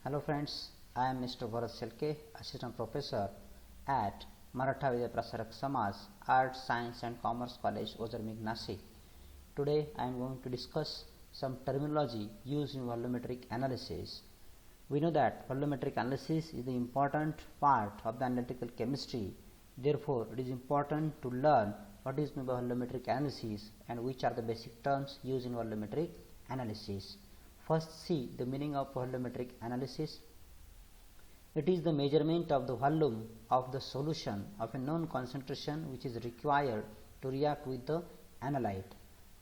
Hello friends, I am Mr. Bharat Selke, Assistant Professor at Maratha Vidya Prasarak Samaj, Arts, Science and Commerce College, Ozarmig, Nasik. Today I am going to discuss some terminology used in volumetric analysis. We know that volumetric analysis is the important part of the analytical chemistry. Therefore, it is important to learn what is meant by volumetric analysis and which are the basic terms used in volumetric analysis. First, see the meaning of volumetric analysis. It is the measurement of the volume of the solution of a known concentration which is required to react with the analyte.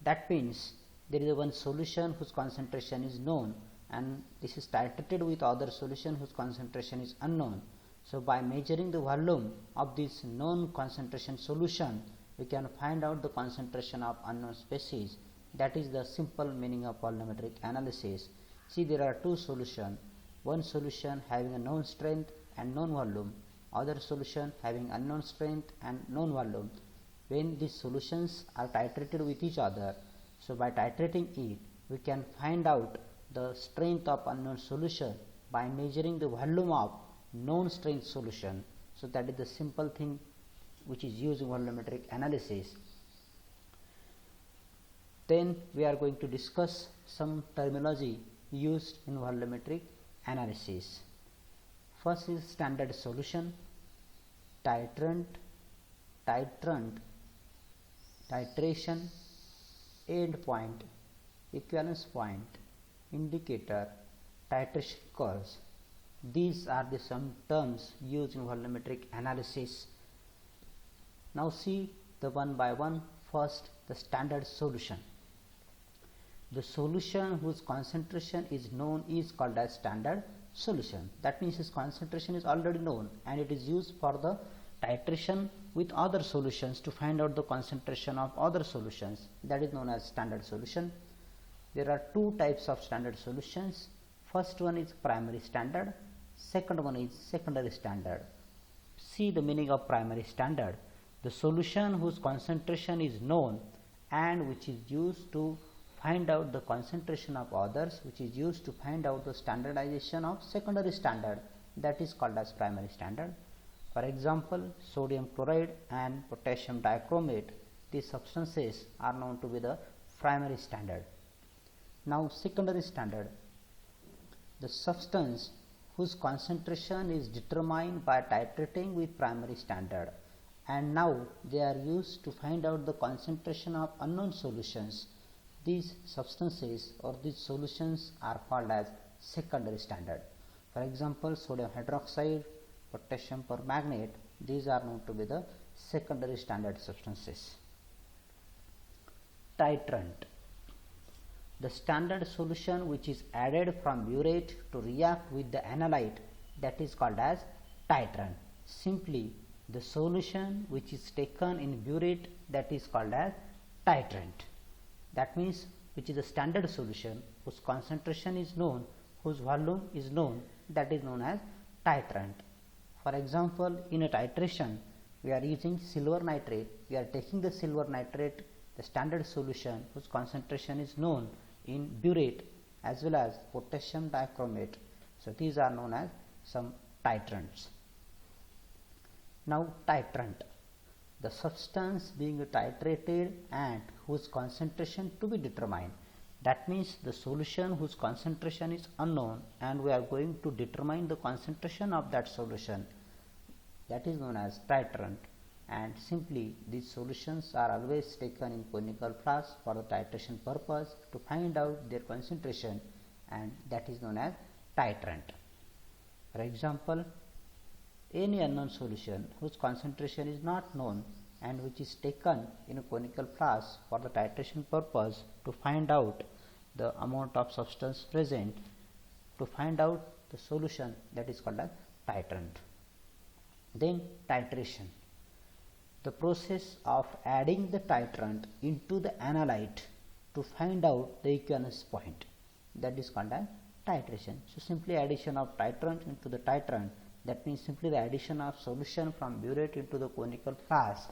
That means there is one solution whose concentration is known and this is titrated with other solution whose concentration is unknown. So by measuring the volume of this known concentration solution, we can find out the concentration of unknown species. That is the simple meaning of volumetric analysis. See, there are two solutions. One solution having a known strength and known volume, other solution having unknown strength and known volume. When these solutions are titrated with each other, so by titrating it, we can find out the strength of unknown solution by measuring the volume of known strength solution. So that is the simple thing which is used in volumetric analysis. Then we are going to discuss some terminology used in volumetric analysis. First is standard solution, titrant, titration, end point, equivalence point, indicator, titration curves. These are the some terms used in volumetric analysis. Now see the one by one. First, the standard solution. The solution whose concentration is known is called as standard solution. That means its concentration is already known and it is used for the titration with other solutions to find out the concentration of other solutions. That is known as standard solution. There are two types of standard solutions. First one is primary standard, second one is secondary standard. See the meaning of primary standard. The solution whose concentration is known and which is used to find out the concentration of others, which is used to find out the standardization of secondary standard, that is called as primary standard. For example, sodium chloride and potassium dichromate, these substances are known to be the primary standard. Now secondary standard, the substance whose concentration is determined by titrating with primary standard, and now they are used to find out the concentration of unknown solutions. These substances or these solutions are called as secondary standard. For example, sodium hydroxide, potassium permanganate, these are known to be the secondary standard substances. Titrant, the standard solution which is added from burette to react with the analyte, that is called as titrant. Simply, the solution which is taken in burette, that is called as titrant. That means which is a standard solution whose concentration is known, whose volume is known, that is known as titrant. For example, in a titration, we are using silver nitrate. We are taking the silver nitrate, the standard solution whose concentration is known in burette, as well as potassium dichromate. So these are known as some titrants. Now titrant, the substance being titrated and whose concentration to be determined. That means the solution whose concentration is unknown and we are going to determine the concentration of that solution, that is known as titrant. And simply these solutions are always taken in conical flasks for the titration purpose to find out their concentration, and that is known as titrant. For example, any unknown solution whose concentration is not known and which is taken in a conical flask for the titration purpose to find out the amount of substance present, to find out the solution, that is called as titrant. Then titration, the process of adding the titrant into the analyte to find out the equivalence point, that is called as titration. So simply addition of titrant into the titrant, that means simply the addition of solution from burette into the conical flask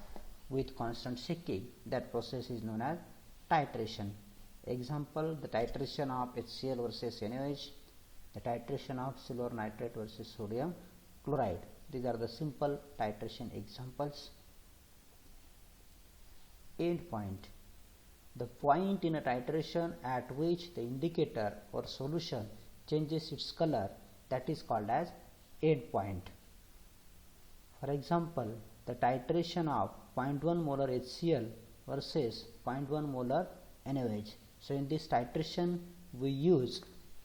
with constant shaking. That process is known as titration. Example, the titration of HCl versus NaOH, the titration of silver nitrate versus sodium chloride. These are the simple titration examples. End point. The point in a titration at which the indicator or solution changes its color, that is called as end point. For example, the titration of 0.1 molar HCl versus 0.1 molar NaOH. So in this titration we use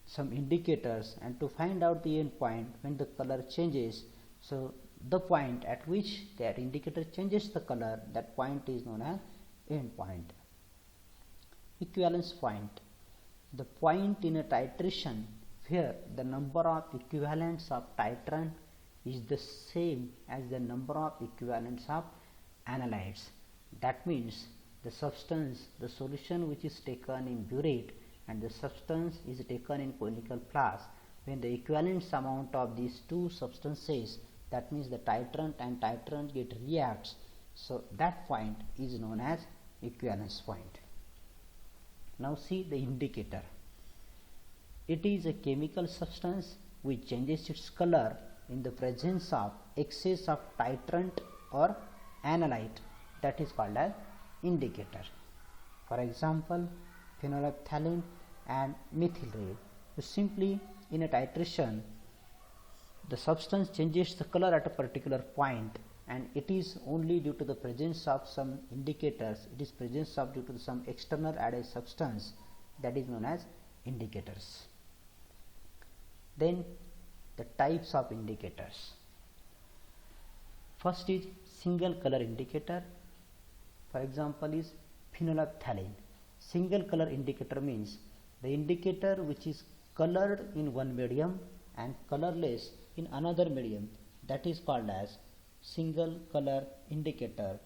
some indicators, and to find out the end point when the color changes, so the point at which that indicator changes the color, that point is known as end point. Equivalence point. The point in a titration where the number of equivalents of titrant is the same as the number of equivalents of analytes. That means the substance, the solution which is taken in burette and the substance is taken in conical flask, when the equivalence amount of these two substances, that means the titrant and titrant get reacts, so that point is known as equivalence point. Now see the indicator. It is a chemical substance which changes its color in the presence of excess of titrant or analyte, that is called as indicator. For example, phenolphthalein and methyl red. So simply in a titration, the substance changes the color at a particular point, and it is only due to the presence of some indicators, it is presence of due to some external added substance, that is known as indicators. Then the types of indicators. First is single color indicator. For example is phenolphthalein. Single color indicator means the indicator which is colored in one medium and colorless in another medium, that is called as single color indicator.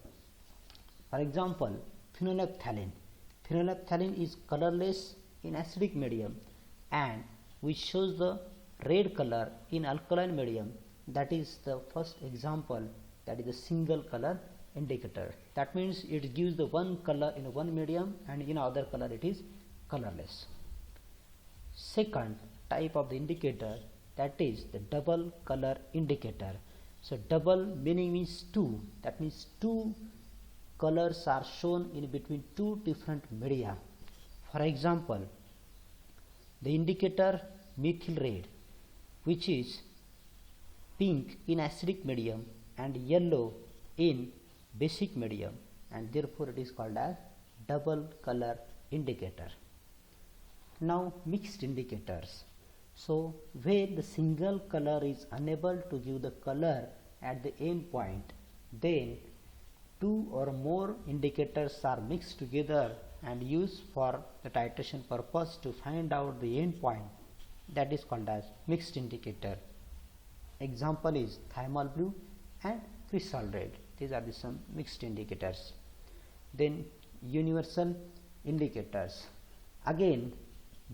For example, phenolphthalein. Phenolphthalein is colorless in acidic medium and which shows the red color in alkaline medium. That is the first example, that is the single color indicator. That means it gives the one color in one medium and in other color it is colorless. Second type of the indicator, that is the double color indicator. So double meaning means two, that means two colors are shown in between two different media. For example, the indicator methyl red, which is pink in acidic medium and yellow in basic medium, and therefore it is called as double color indicator. Now mixed indicators. So where the single color is unable to give the color at the end point, then two or more indicators are mixed together and used for the titration purpose to find out the end point, that is called as mixed indicator. Example is thymol blue and cresol red. These are the some mixed indicators. Then universal indicators. Again,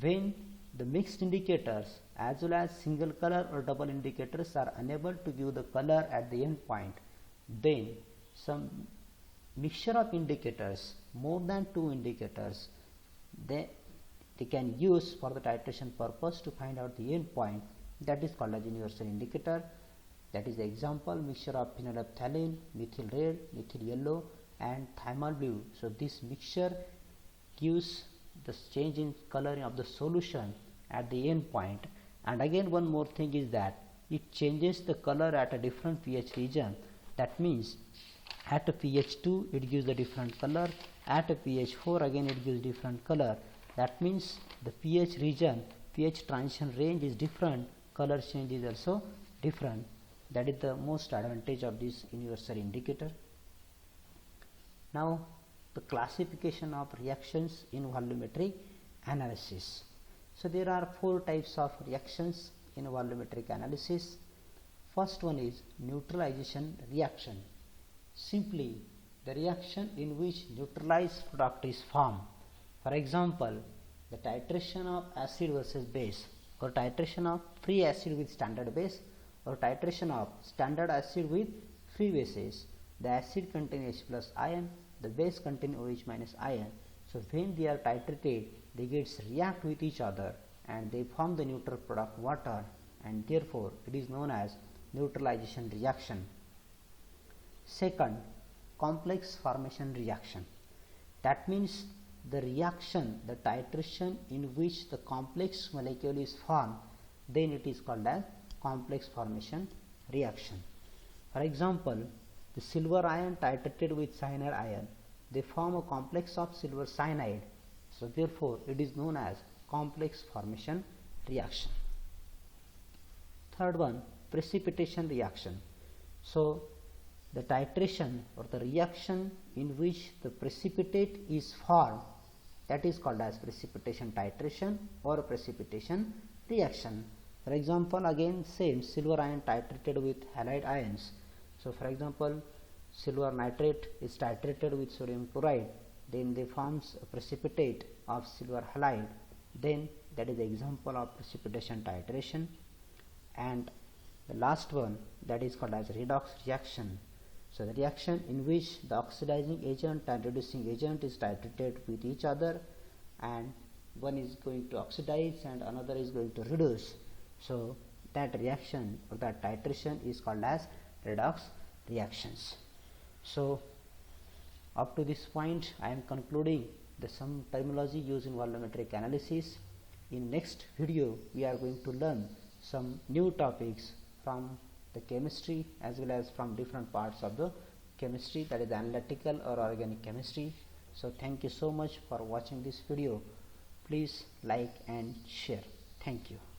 when the mixed indicators as well as single color or double indicators are unable to give the color at the end point, then some mixture of indicators, more than two indicators, they can use for the titration purpose to find out the end point, that is called as universal indicator. That is the example, mixture of phenolphthalein, methyl red, methyl yellow and thymol blue. So this mixture gives the change in color of the solution at the end point. And again one more thing is that it changes the color at a different pH region. That means at a pH 2 it gives the different color, at a pH 4 again it gives different color. That means the pH region, pH transition range is different, color change is also different. That is the most advantage of this universal indicator. Now the classification of reactions in volumetric analysis. So there are four types of reactions in volumetric analysis. First one is neutralization reaction. Simply the reaction in which neutralized product is formed. For example, the titration of acid versus base, or titration of free acid with standard base, or titration of standard acid with free bases. The acid contains H plus ion, the base contains OH minus ion. So when they are titrated, they get react with each other and they form the neutral product water, and therefore it is known as neutralization reaction. Second, complex formation reaction. That means the reaction, the titration in which the complex molecule is formed, then it is called as complex formation reaction. For example, the silver ion titrated with cyanide ion, they form a complex of silver cyanide, so therefore it is known as complex formation reaction. Third one, precipitation reaction. So the titration or the reaction in which the precipitate is formed, that is called as precipitation titration or precipitation reaction. For example, again same, silver ion titrated with halide ions. So for example, silver nitrate is titrated with sodium chloride, then they forms a precipitate of silver halide, then that is the example of precipitation titration. And the last one, that is called as redox reaction. So the reaction in which the oxidizing agent and reducing agent is titrated with each other, and one is going to oxidize and another is going to reduce. So that reaction or that titration is called as redox reactions. So up to this point I am concluding some terminology used in volumetric analysis. In next video we are going to learn some new topics from the chemistry as well as from different parts of the chemistry, that is analytical or organic chemistry. So thank you so much for watching this video. Please like and share. Thank you.